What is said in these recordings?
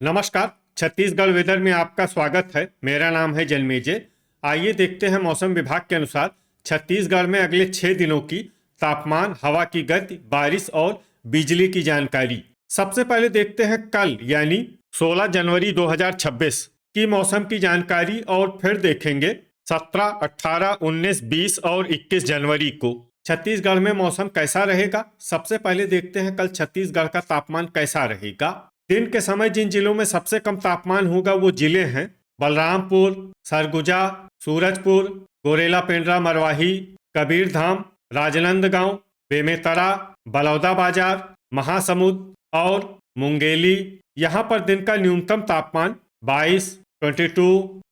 नमस्कार। छत्तीसगढ़ वेदर में आपका स्वागत है। मेरा नाम है जन्मेजय। आइए देखते हैं मौसम विभाग के अनुसार छत्तीसगढ़ में अगले 6 दिनों की तापमान, हवा की गति, बारिश और बिजली की जानकारी। सबसे पहले देखते हैं कल यानी 16 जनवरी 2026 की मौसम की जानकारी और फिर देखेंगे 17, 18, 19, 20 और 21 जनवरी को छत्तीसगढ़ में मौसम कैसा रहेगा। सबसे पहले देखते हैं कल छत्तीसगढ़ का तापमान कैसा रहेगा। दिन के समय जिन जिलों में सबसे कम तापमान होगा वो जिले हैं बलरामपुर, सरगुजा, सूरजपुर, गोरेला पेंड्रा मरवाही, कबीरधाम, राजनांदगांव, बेमेतरा, बलौदाबाजार, महासमुंद और मुंगेली। यहाँ पर दिन का न्यूनतम तापमान 22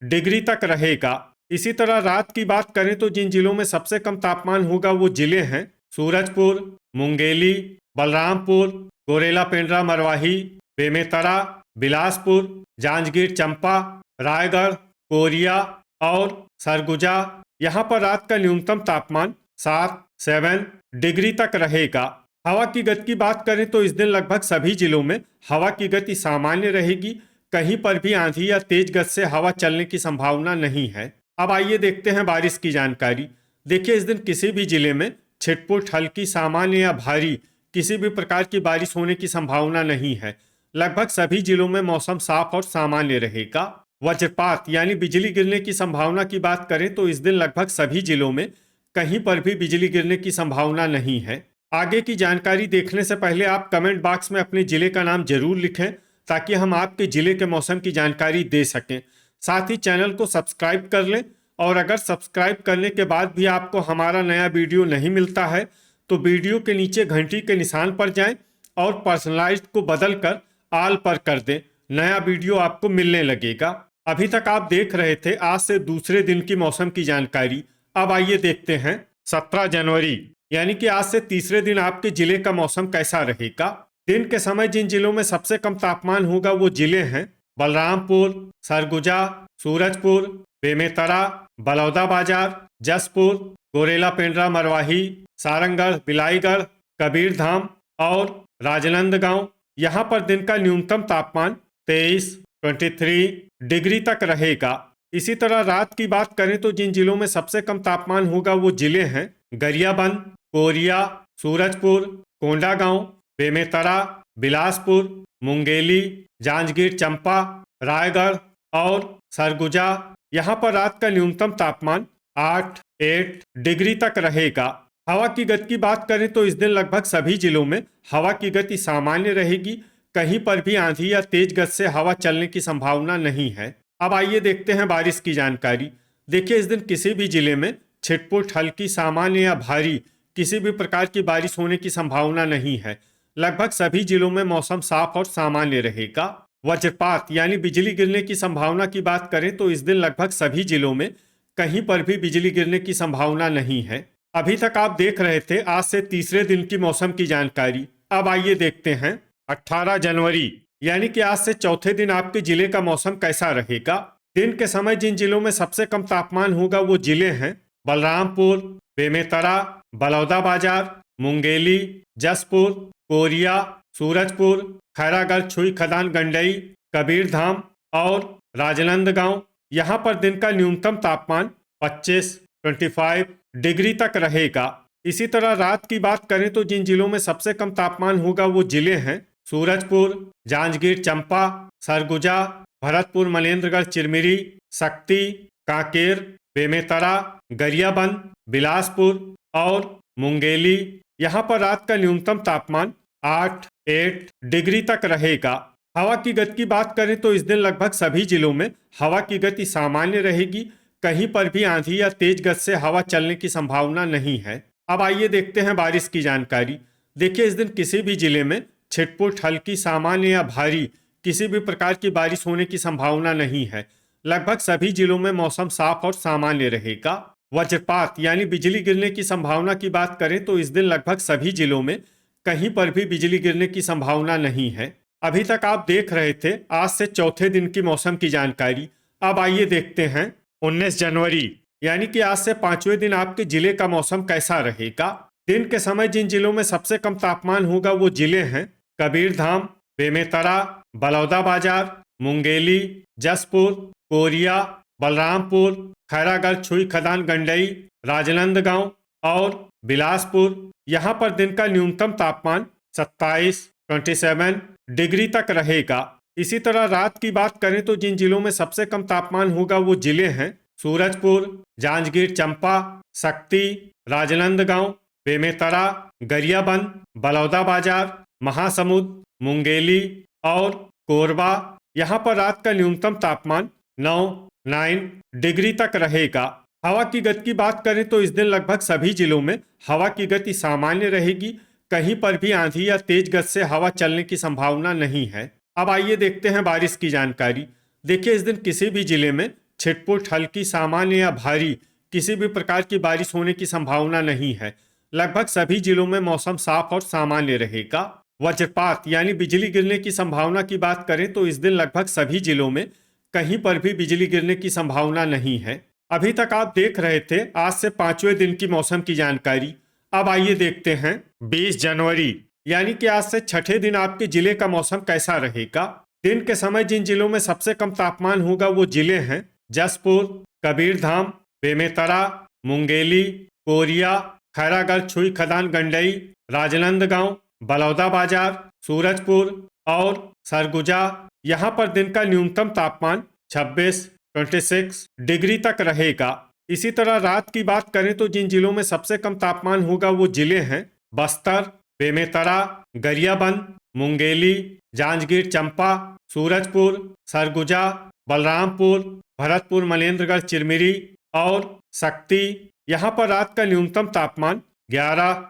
डिग्री तक रहेगा। इसी तरह रात की बात करें तो जिन जिलों में सबसे कम तापमान होगा वो जिले हैं सूरजपुर, मुंगेली, बलरामपुर, गोरेला पेंड्रा मरवाही, बेमेतरा, बिलासपुर, जांजगीर चंपा, रायगढ़, कोरिया और सरगुजा। यहाँ पर रात का न्यूनतम तापमान 7 डिग्री तक रहेगा। हवा की गति की बात करें तो इस दिन लगभग सभी जिलों में हवा की गति सामान्य रहेगी। कहीं पर भी आंधी या तेज गति से हवा चलने की संभावना नहीं है। अब आइए देखते हैं बारिश की जानकारी। देखिए, इस दिन किसी भी जिले में छिटपुट, हल्की, सामान्य या भारी किसी भी प्रकार की बारिश होने की संभावना नहीं है। लगभग सभी जिलों में मौसम साफ और सामान्य रहेगा। वज्रपात यानी बिजली गिरने की संभावना की बात करें तो इस दिन लगभग सभी जिलों में कहीं पर भी बिजली गिरने की संभावना नहीं है। आगे की जानकारी देखने से पहले आप कमेंट बॉक्स में अपने जिले का नाम जरूर लिखें ताकि हम आपके जिले के मौसम की जानकारी दे सकें। साथ ही चैनल को सब्सक्राइब कर लें और अगर सब्सक्राइब करने के बाद भी आपको हमारा नया वीडियो नहीं मिलता है तो वीडियो के नीचे घंटी के निशान पर जाएं और पर्सनलाइज्ड को बदल कर आल पर कर दें। नया वीडियो आपको मिलने लगेगा। अभी तक आप देख रहे थे आज से दूसरे दिन की मौसम की जानकारी। अब आइए देखते हैं 17 जनवरी यानी कि आज से तीसरे दिन आपके जिले का मौसम कैसा रहेगा। दिन के समय जिन जिलों में सबसे कम तापमान होगा वो जिले हैं बलरामपुर, सरगुजा, सूरजपुर, बेमेतरा, बलौदाबाजार, जसपुर, गोरेला पेंड्रा मरवाही, सारंगढ़, बिलाईगढ़, कबीरधाम और राजनांदगांव। यहाँ पर दिन का न्यूनतम तापमान 23 डिग्री तक रहेगा। इसी तरह रात की बात करें तो जिन जिलों में सबसे कम तापमान होगा वो जिले हैं गरियाबंद, कोरिया, सूरजपुर, कोंडागांव, बेमेतरा, बिलासपुर, मुंगेली, जांजगीर चंपा, रायगढ़ और सरगुजा। यहाँ पर रात का न्यूनतम तापमान 8 डिग्री तक रहेगा। हवा की गति की बात करें तो इस दिन लगभग सभी जिलों में हवा की गति सामान्य रहेगी। कहीं पर भी आंधी या तेज गति से हवा चलने की संभावना नहीं है। अब आइए देखते हैं बारिश की जानकारी। देखिए, इस दिन किसी भी जिले में छिटपुट, हल्की, सामान्य या भारी किसी भी प्रकार की बारिश होने की संभावना नहीं है। लगभग सभी जिलों में मौसम साफ और सामान्य रहेगा। वज्रपात यानी बिजली गिरने की संभावना की बात करें तो इस दिन लगभग सभी जिलों में कहीं पर भी बिजली गिरने की संभावना नहीं है। अभी तक आप देख रहे थे आज से तीसरे दिन की मौसम की जानकारी। अब आइए देखते हैं 18 जनवरी यानी कि आज से चौथे दिन आपके जिले का मौसम कैसा रहेगा। दिन के समय जिन जिलों में सबसे कम तापमान होगा वो जिले हैं बलरामपुर, बेमेतरा, बलौदाबाजार, मुंगेली, जसपुर, कोरिया, सूरजपुर, खैरागढ़, छुई खदान, गंडई, कबीरधाम और राजनांदगांव। यहाँ पर दिन का न्यूनतम तापमान 25 डिग्री तक रहेगा। इसी तरह रात की बात करें तो जिन जिलों में सबसे कम तापमान होगा वो जिले हैं सूरजपुर, जांजगीर चंपा, सरगुजा, भरतपुर, मनेन्द्रगढ़, चिरमिरी, शक्ति, कांकेर, बेमेतरा, गरियाबंद, बिलासपुर और मुंगेली। यहाँ पर रात का न्यूनतम तापमान 8 डिग्री तक रहेगा। हवा की गति की बात करें तो इस दिन लगभग सभी जिलों में हवा की गति सामान्य रहेगी। कहीं पर भी आंधी या तेज गति से हवा चलने की संभावना नहीं है। अब आइए देखते हैं बारिश की जानकारी। देखिए, इस दिन किसी भी जिले में छिटपुट, हल्की, सामान्य या भारी किसी भी प्रकार की बारिश होने की संभावना नहीं है। लगभग सभी जिलों में मौसम साफ और सामान्य रहेगा। वज्रपात यानी बिजली गिरने की संभावना की बात करें तो इस दिन लगभग सभी जिलों में कहीं पर भी बिजली गिरने की संभावना नहीं है। अभी तक आप देख रहे थे आज से चौथे दिन की मौसम की जानकारी। अब आइए देखते हैं 19 जनवरी यानी कि आज से पांचवें दिन आपके जिले का मौसम कैसा रहेगा। दिन के समय जिन जिलों में सबसे कम तापमान होगा वो जिले हैं कबीरधाम, बेमेतरा, बलौदाबाजार, मुंगेली, जसपुर, कोरिया, बलरामपुर, खैरागढ़ छुई खदान गंडई, राजनांदगांव और बिलासपुर। यहाँ पर दिन का न्यूनतम तापमान 27 डिग्री तक रहेगा। इसी तरह रात की बात करें तो जिन जिलों में सबसे कम तापमान होगा वो जिले हैं सूरजपुर, जांजगीर चांपा, शक्ति, राजनांदगांव, बेमेतरा, गरियाबंद, बलौदाबाजार, महासमुंद, मुंगेली और कोरबा। यहाँ पर रात का न्यूनतम तापमान 9 डिग्री तक रहेगा। हवा की गति की बात करें तो इस दिन लगभग सभी जिलों में हवा की गति सामान्य रहेगी। कहीं पर भी आंधी या तेज गति से हवा चलने की संभावना नहीं है। अब आइए देखते हैं बारिश की जानकारी। देखिए, इस दिन किसी भी जिले में छिटपुट, हल्की, सामान्य या भारी किसी भी प्रकार की बारिश होने की संभावना नहीं है। लगभग सभी जिलों में मौसम साफ और सामान्य रहेगा। वज्रपात यानी बिजली गिरने की संभावना की बात करें तो इस दिन लगभग सभी जिलों में कहीं पर भी बिजली गिरने की संभावना नहीं है। अभी तक आप देख रहे थे आज से 5वें दिन की मौसम की जानकारी। अब आइए देखते हैं 20 जनवरी यानी कि आज से 6ठे दिन आपके जिले का मौसम कैसा रहेगा। दिन के समय जिन जिलों में सबसे कम तापमान होगा वो जिले हैं जसपुर, कबीरधाम, बेमेतरा, मुंगेली, कोरिया, खैरागढ़ छुई खदान गंडई, राजनांदगांव, बलौदाबाजार, सूरजपुर और सरगुजा। यहाँ पर दिन का न्यूनतम तापमान 26 डिग्री तक रहेगा। इसी तरह रात की बात करें तो जिन जिलों में सबसे कम तापमान होगा वो जिले हैं बस्तर, बेमेतरा, गरियाबंद, मुंगेली, जांजगीर चांपा, सूरजपुर, सरगुजा, बलरामपुर, भरतपुर, मनेन्द्रगढ़, चिरमिरी और शक्ति। यहाँ पर रात का न्यूनतम तापमान 11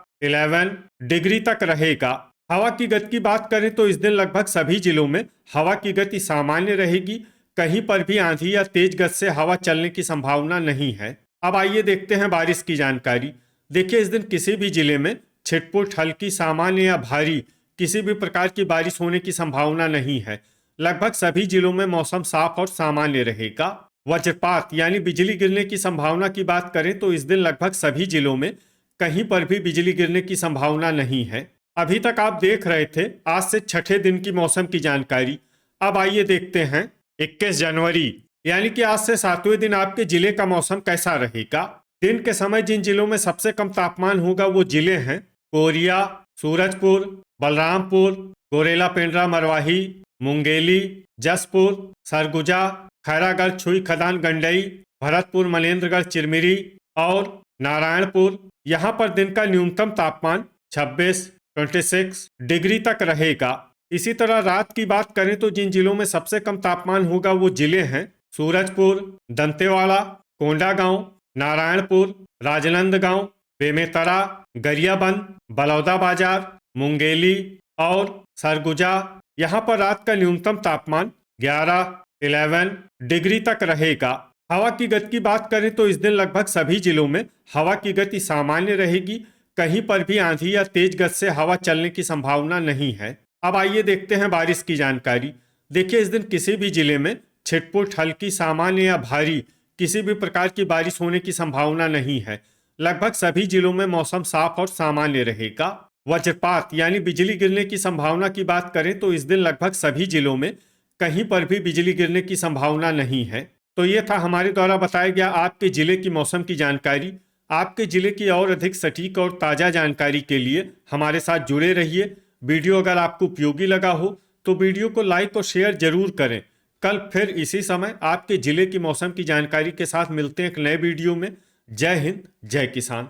डिग्री तक रहेगा। हवा की गति की बात करें तो इस दिन लगभग सभी जिलों में हवा की गति सामान्य रहेगी। कहीं पर भी आंधी या तेज गति से हवा चलने की संभावना नहीं है। अब आइए देखते हैं बारिश की जानकारी। देखिए, इस दिन किसी भी जिले में छिटपुट, हल्की, सामान्य या भारी किसी भी प्रकार की बारिश होने की संभावना नहीं है। लगभग सभी जिलों में मौसम साफ और सामान्य रहेगा। वज्रपात यानी बिजली गिरने की संभावना की बात करें तो इस दिन लगभग सभी जिलों में कहीं पर भी बिजली गिरने की संभावना नहीं है। अभी तक आप देख रहे थे आज से 6ठे दिन की मौसम की जानकारी। अब आइए देखते हैं 21 जनवरी यानी कि आज से 7वें दिन आपके जिले का मौसम कैसा रहेगा। दिन के समय जिन जिलों में सबसे कम तापमान होगा वो जिले हैं कोरिया, सूरजपुर, बलरामपुर, गोरेला पेंड्रा मरवाही, मुंगेली, जसपुर, सरगुजा, खैरागढ़ छुई खदान गंडई, भरतपुर, मनेन्द्रगढ़, चिरमिरी और नारायणपुर। यहाँ पर दिन का न्यूनतम तापमान 26 डिग्री तक रहेगा। इसी तरह रात की बात करें तो जिन जिलों में सबसे कम तापमान होगा वो जिले हैं सूरजपुर, दंतेवाड़ा, कोंडागांव, नारायणपुर, राजनांदगांव, बेमेतरा, गरियाबंद, बलौदाबाजार, मुंगेली और सरगुजा। यहाँ पर रात का न्यूनतम तापमान 11 डिग्री तक रहेगा। हवा की गति की बात करें तो इस दिन लगभग सभी जिलों में हवा की गति सामान्य रहेगी। कहीं पर भी आंधी या तेज गति से हवा चलने की संभावना नहीं है। अब आइए देखते हैं बारिश की जानकारी। देखिए, इस दिन किसी भी जिले में छिटपुट, हल्की, सामान्य या भारी किसी भी प्रकार की बारिश होने की संभावना नहीं है। लगभग सभी जिलों में मौसम साफ और सामान्य रहेगा। वज्रपात यानी बिजली गिरने की संभावना की बात करें तो इस दिन लगभग सभी जिलों में कहीं पर भी बिजली गिरने की संभावना नहीं है। तो ये था हमारे द्वारा बताया गया आपके जिले की मौसम की जानकारी। आपके जिले की और अधिक सटीक और ताज़ा जानकारी के लिए हमारे साथ जुड़े रहिए। वीडियो अगर आपको उपयोगी लगा हो तो वीडियो को लाइक और शेयर जरूर करें। कल फिर इसी समय आपके जिले की मौसम की जानकारी के साथ मिलते हैं एक नए वीडियो में। जय हिंद, जय किसान।